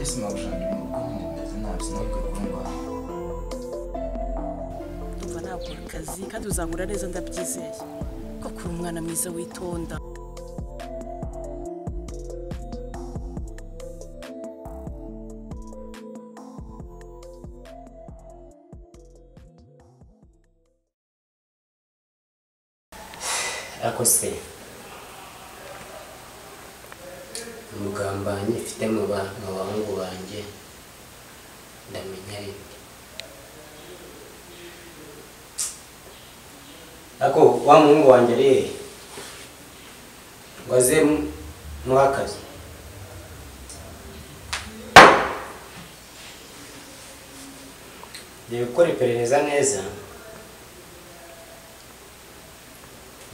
ese mabujanje mu rukundo neza nabi sinabwe kurumva ndumva nakora akazi kandi uzankura neza ndabyizeye ko kuri umwana mwiza witonda. Ako se umugambanyi mfite mu bahungu banjye ndamenya rimwe. Ako wa muhungu wanjye rero ngo aze muha akazi. Ngiye gukora iperereza neza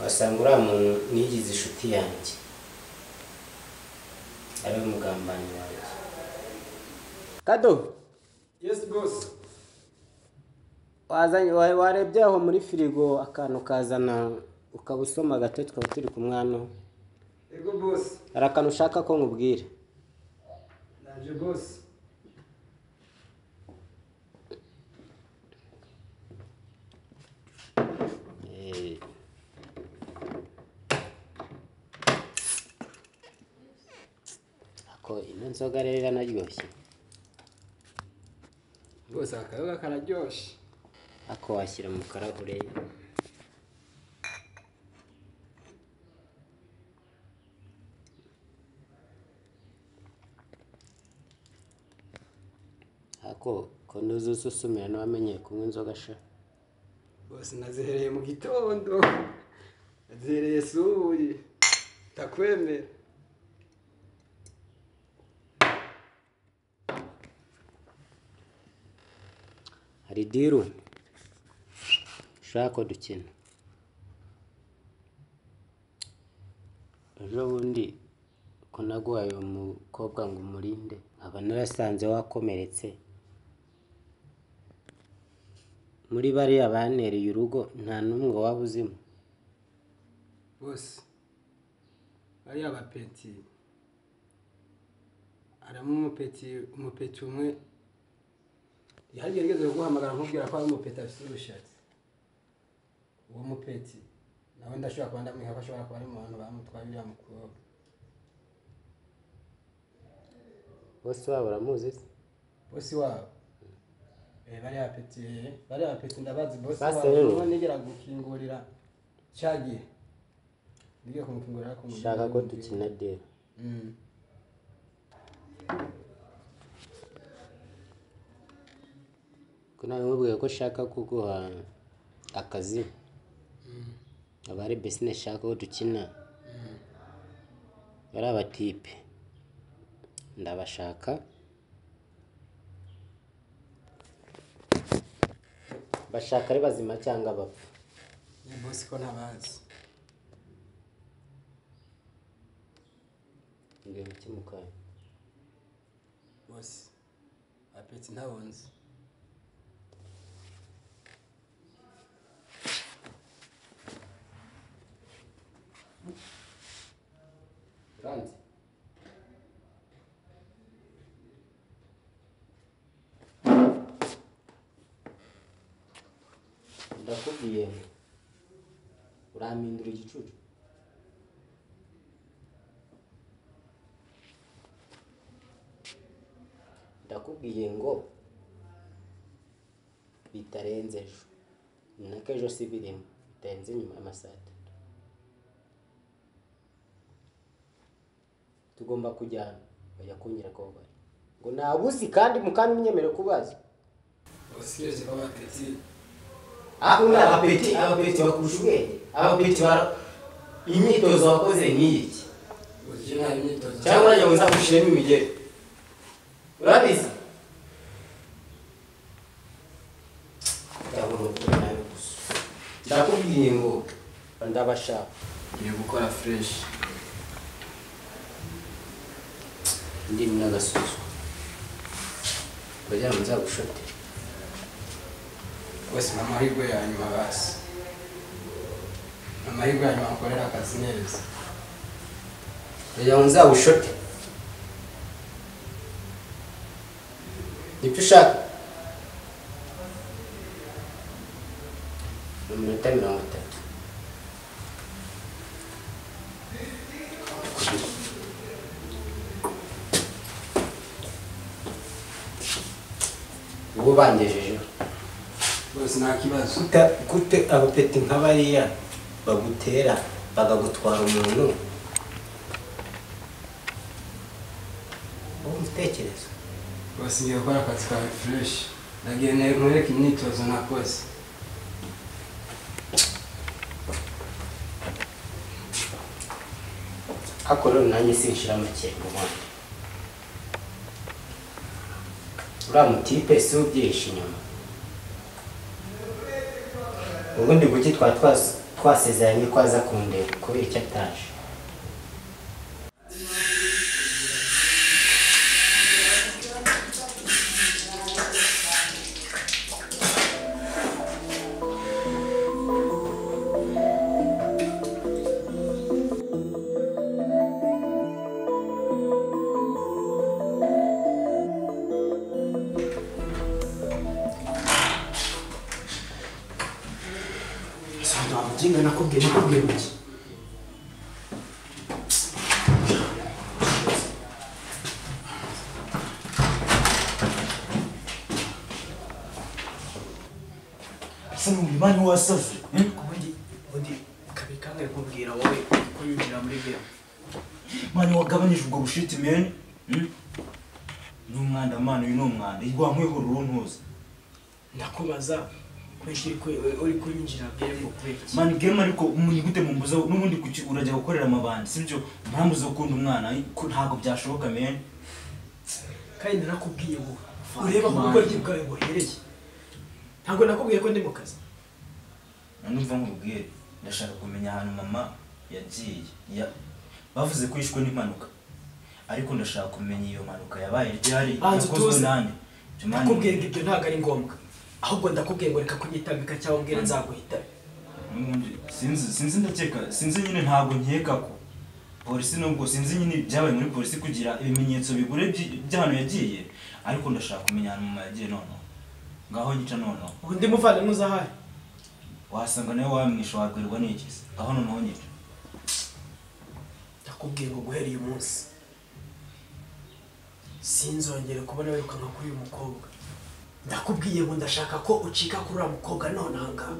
wasanga uriya muntu nigize inshuti yanjye ari umugambanyi wanjye. Kado. Yes boss. Warebye aho muri firigo akantu kazana ukabusoma gato tukaba turi ku mwana. Ego boss. Hari akantu ushaka ko nkubwira. Naje boss. Ino nzoga rero iranaryoshye. Boss akayoga kararyoshye. Ako washyira mu karahure. Ako kondozo susumira n'abamenye kunywa inzoga sha. Boss nazihereye mu gitondo. Nazihereye subuye. Takwemera. Hari diru ushaka ko dukina. Ejo bundi ko naguhaye umukobwa ngo umurinde aba narasanze wakomeretse. Muri bariya banereye urugo nta n'umwe wabuzimo. Boss bariya bapeti aramo umupeti umwe yagiye rigeze guhamagara nkubwira ko ari umupeti afite ubushatsi. Uwo mupeti nawe ndashobora kuba ndamwiha ko ashobora kuba ari mu bantu bamutwaye uriya mukobwa. Boss wabo uramuzi? Boss wabo bariya peti ndabazi. Boss rero wabo nigera gukingurira cyagiye ngiye kumukingurira ko shaka ko dukina dero. Kuna nkubwiye ko shaka kuguha akazi. Abari business shaka ko dukina. Bari abatipe ndabashaka bashaka ari bazima cyangwa bapfa. Ni boss ko ntabazi. Ngiye gukimukanya. Boss apeti ntabonze. Ranzi. Ndakubwiye uramindura igicucu. Ndakubwiye ngo bitarenze ejo. Naka ejo si birimo bitarenze nyuma y'amasaha 3. Tugomba kujyana bajya kunyira ko bari ngo nabuzi kandi mukandi munyemere kubaza. Boss yeze ko bapeti abapeti bakurusha ubwenge. Abapeti imyitozo wakoze nk'iki cyangwa najya nzagushiremo imigeri urabizi. Ndakubwiye ngo ndabashaka ngiye gukora fresh. ndi n'agasusu kugira ngo nzagushote. Boss amahirwe ya nyuma basi. Amahirwe ya nyuma akorera akazi neza. kugira ngo nzagushote. ibyo ushaka mu minota 30. ubu bangejejeho bose nta kibazo. gute abapeti nk'abariya bagutera bagagutwara umuntu ubu utekereza bose ngiye gukora akazi kawe fresh. Nagiye nkwereka imyitozo nakoze. ariko rero nanjye sinshira make mu bandi uriya mutipe si ubyihishe inyuma ubundi kuki twasezeranye ko aza kundeba kubera icyo ataje Jinga nakubwiye iki? Sasa mlimani wasafi. Ubundi kabiri kangaye kubwira wowe ko yinjira muri game. Mani wagabanyije ubwo bushiti men. N'umwanda mani uyu n'umwanda. Igwa nkweho runtuza. Ndakubaza uri kunyinjira game kweki. Mani game ariko umuntu gute mumbuza n'ubundi kuki urajya gukorera amabandi sibyo mpamvu zo kunda umwana ntago byashoboka men. Kandi narakubwiye ngo ureba mu gukora iki bwawe buhereye. Ntabwo nakubwiye ko ndi mu kazi. Nanumva nkubwiye ndashaka kumenya ahantu mama yagiye. Bavuze ko yishwe n'impanuka. Ariko ndashaka kumenya iyo mpanuka yabaye ryari yakozwe nande. Nakubwiye ngo ibyo ntago ari ngombwa. Ahubwo ndakubwiye ngo reka kunyitambika cyangwa mbwira nzaguhita. Sinzi ndakeka sinzi nyine ntago nkeka ko polisi nubwo sinzi nyine byabaye muri polisi kugira ibimenyetso bigure by'ahantu yagiye ariko ndashaka kumenya ahantu mama yagiye none ngaho nyica none undi muvana muzahari wasanga nawe wamwisha wagwirwa n'ikisi aho none nyica ndakubwiye ngo guhera uyu munsi sinzongere kubona wiruka nka kuri uyu mukobwa ndakubwiye ngo ndashaka ko ucika kuri uriya mukobwa none aha ngaha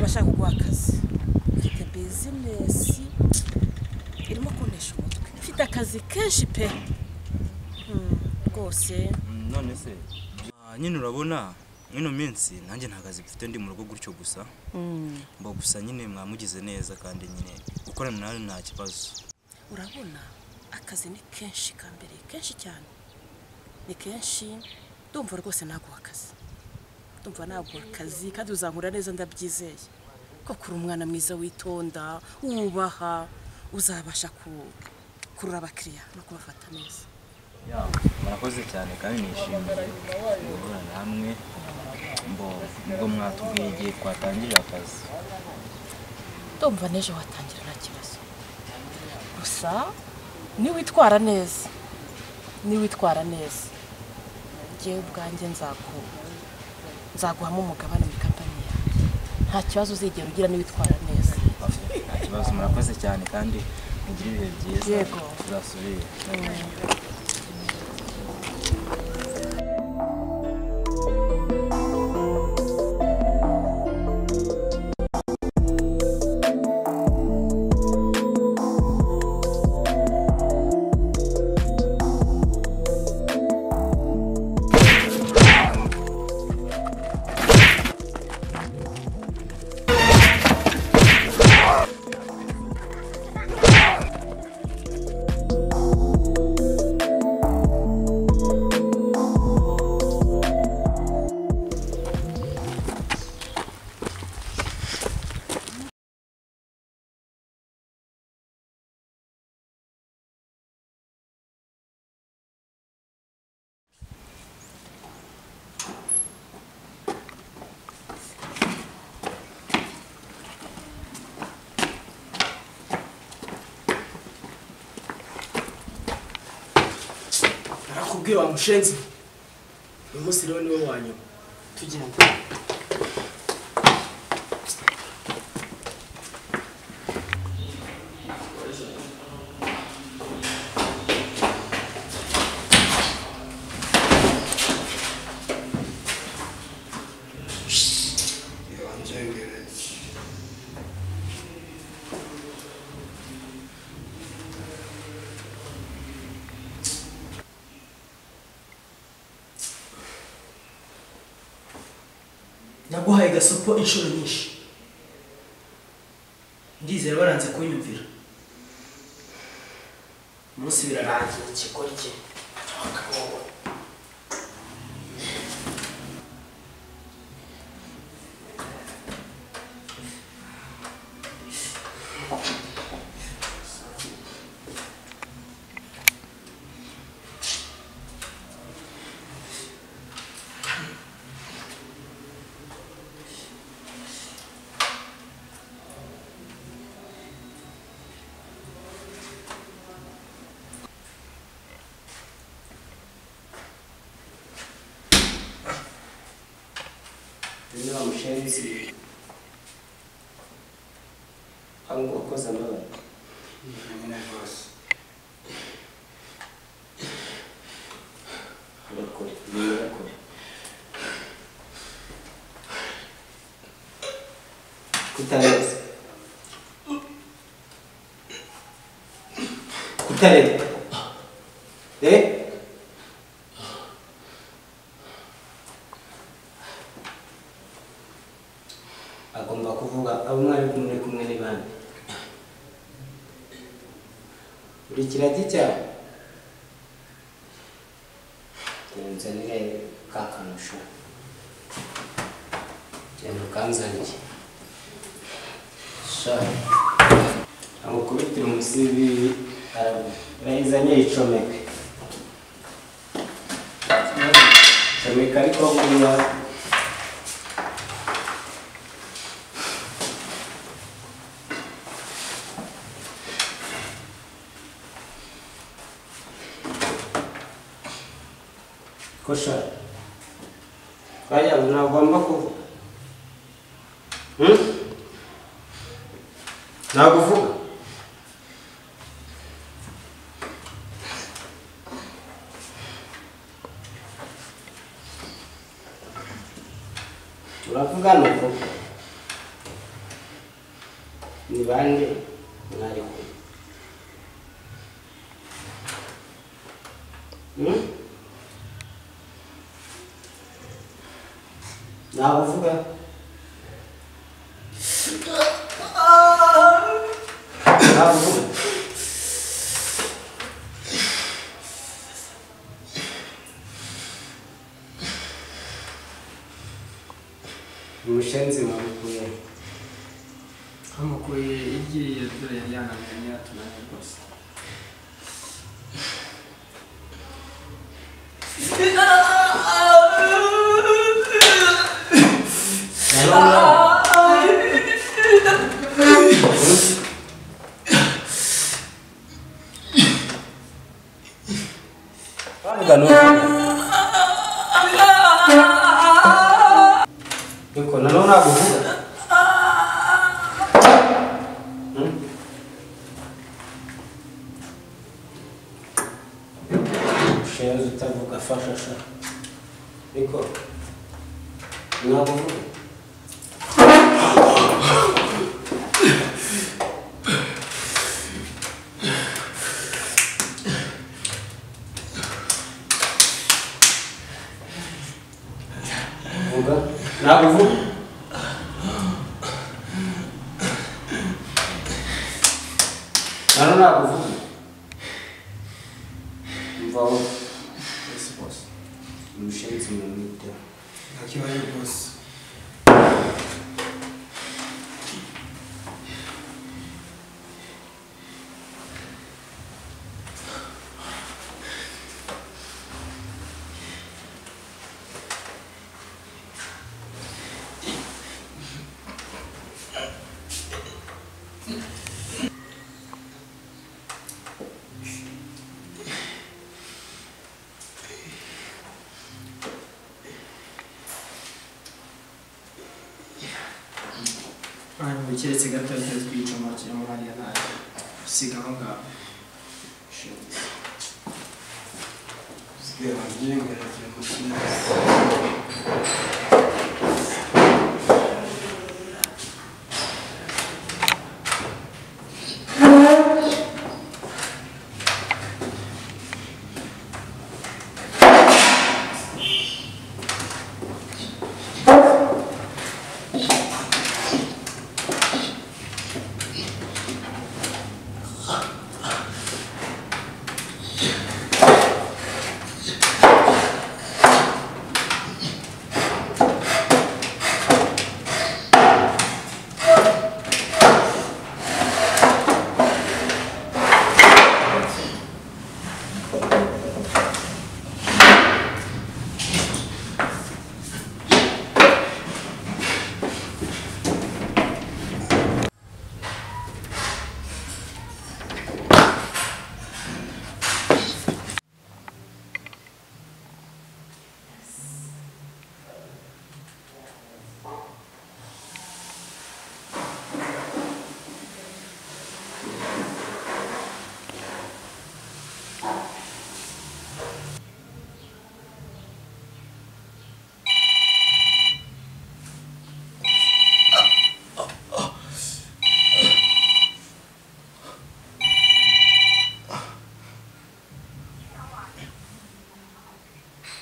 bashaka kuguha akazi mfite bizinesi irimo kunesha umutwe mfite akazi kenshi pe rwose none se nyine urabona mwino minsi nanjye nta kazi mfite ndi mu rugo gutyo gusa mba gusa nyine mwamugize neza kandi nyine gukorana nawe nta kibazo urabona akazi ni kenshi kambere kenshi cyane ni kenshi ndumva rwose naguha akazi ndumva naguha akazi kandi uzankura neza ndabyizeye ko kuri umwana mwiza witonda wubaha uzabasha kurura abakiriya no kubafata neza murakoze cyane kandi nishimiye guhura hamwe ngo mwatubwiye igihe twatangirira akazi ndumva n'ejo watangira nta kibazo gusa niwitwara neza njyewe ubwanjye nzaguhamo umugabane muri kampani yawe nta kibazo uzigera ugira niwitwara neza nta kibazo murakoze cyane kandi mugire ibihe byiza yego tuzasubire nakubwira wa mushenzi uyu munsi rero niwe wanyuma tugenda naguhaye gasopo inshuro nyinshi ndizera baranze kunyumvira umunsi birarangiye kikorye niba mushenzi ahubwo wakoze amabara nyine rwose urakore urakore kutareba kutareba agomba kuvuga abo mwari kumwe ni bande buri kiragi cyawe nzanire ka kanusho genda ukanzanire sha amukubitire umusibi arayizanye yicomeke comeka ariko kuba kosha kaya unagomba kuvuga nakuvuga uravuga nuko ni bande mwari kumwe nakuvuga nakuvuga umushenzi wamukuye amukuye igiye dore yari yanamenye atunanye rwose Iko naona kuvuga shenzi utavuga fasha sha iko nakuvuga vuga nakuvuga naona kuvuga mvao boss umushenzi mumite ntakibaye rwose keretse gato atari twicomokera mu hariya ntayo siga aho ngaho sigaye bangengereza mashini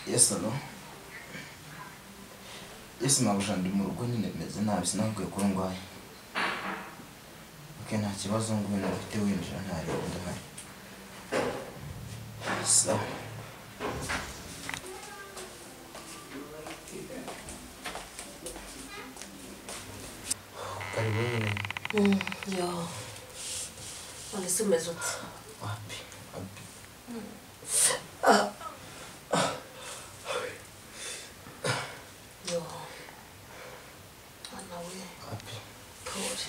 Yes, hello. Yes, mabuja ndi mu rugo nyine meze nabi sinabwiye ko ndwaye. Okay, nta kibazo ngwino ufite winjira ntari ndahari. So. Karibu nyine. Yo. Wale si umeze ute? Wapi? Yo. Ana we. Wapi? Pole.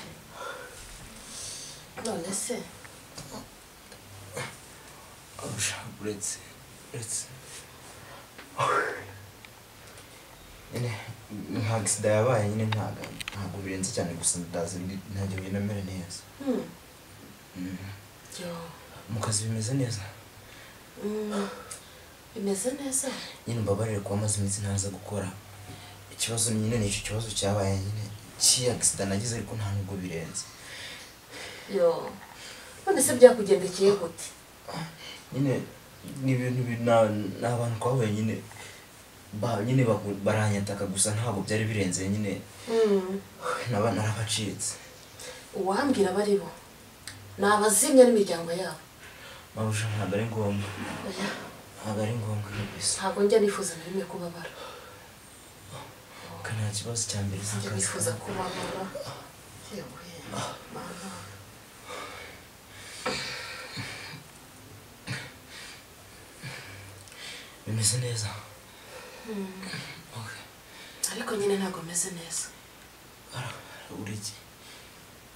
None se? Uretse. Nyine nta accident yabaye nyine ntabwo birenze cyane gusa ndazi ntajya ngenda mbere neza. Yo. Mu kazi bimeze neza. Bimeze neza. Nyine mbabarire kuba amaze iminsi ntaza gukora. Ikibazo nyine ni icyo kibazo cyabaye nyine accident nagize ariko nta nubwo birenze. Yo. None se byakugendekeye gute? Nyine ni ibintu n'abantu kwabaye nyine baranyataka gusa ntabwo byari birenze nyine. N'abana narabacitse. Uwambwira bari bo. Nabazimya n'imiryango yabo. Mabuja ntabwo ari ngombwa. Ntabwo ari ngombwa n'ibisa. Ntabwo njya nifuza na rimwe kubabara. Nta kibazo cya mbere Njya nifuza kubabara. Yewe. Mana. Bimeze neza. Ariko nyine ntabwo meze neza. Harabura iki?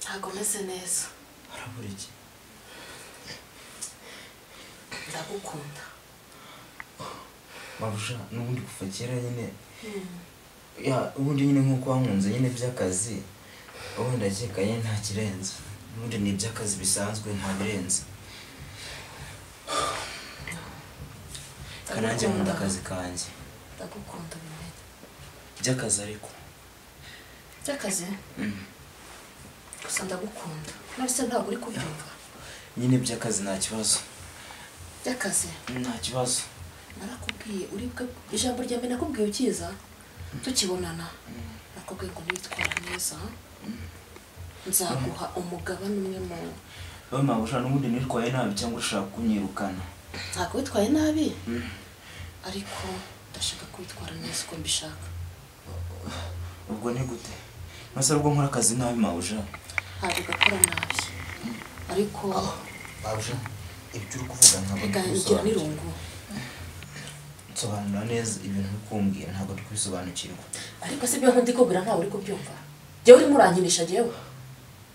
Ntabwo meze neza. Harabura iki? Ndagukunda. Mabuja n'ubundi kuva kera nyine ubundi nyine nk'uko wankunze nyine by'akazi ubundi ndakeka nyine nta kirenze. Ubundi ni iby'akazi bisanzwe nta birenze. Kananjye nkunda akazi kanjye. Ndagukunda bimenye. By'akazi ariko. By'akazi? Gusa ndagukunda. Nase ntabwo uri kubyumva. Nyine by'akazi nta kibazo. By'akazi? Nta kibazo. Narakubwiye uri ijambo rya mbere nakubwiye ukiza tukibonana. Nakubwiye ngo witwara neza. Nzaguha umugabane umwe mu. Wowe Mabuja n'ubundi nitwaye nabi cyangwa ushaka kunyirukana? Ntabwo witwaye nabi. Ariko ndashaka kwitwara neza uko mbishaka. Ubwo ni gute? Nase ubwo nkora akazi nabi Mabuja? Ntabwo gakora nabi. Ariko Mabuja ibyo uri kuvuga ntabwo ngira n'irungu. Nsobanura neza ibintu bikumbwira ntabwo ndi kubisobanukirwa. Ariko se byo ndi kubwira ntawe uri kubyumva. Jewe uri muranginisha jewe.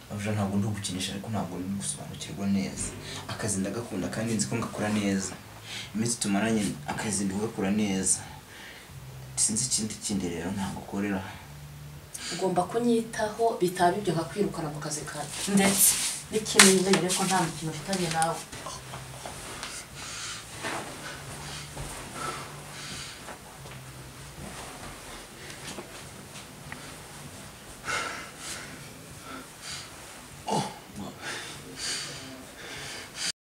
Mabuja ntabwo ndi gukinisha ariko ntabwo ndi gusobanukirwa neza. Akazi ndagakunda kandi nzi ko ngakora neza. Iminsi tumaranye akazi ndi gukora neza. Sinzi ikindi rero ntabwo ukorera. ugomba kunyitaho bitaba ibyo nkakwirukana mu kazi kawe ndetse n'ikimenyere ko nta mukino ufitanye nawe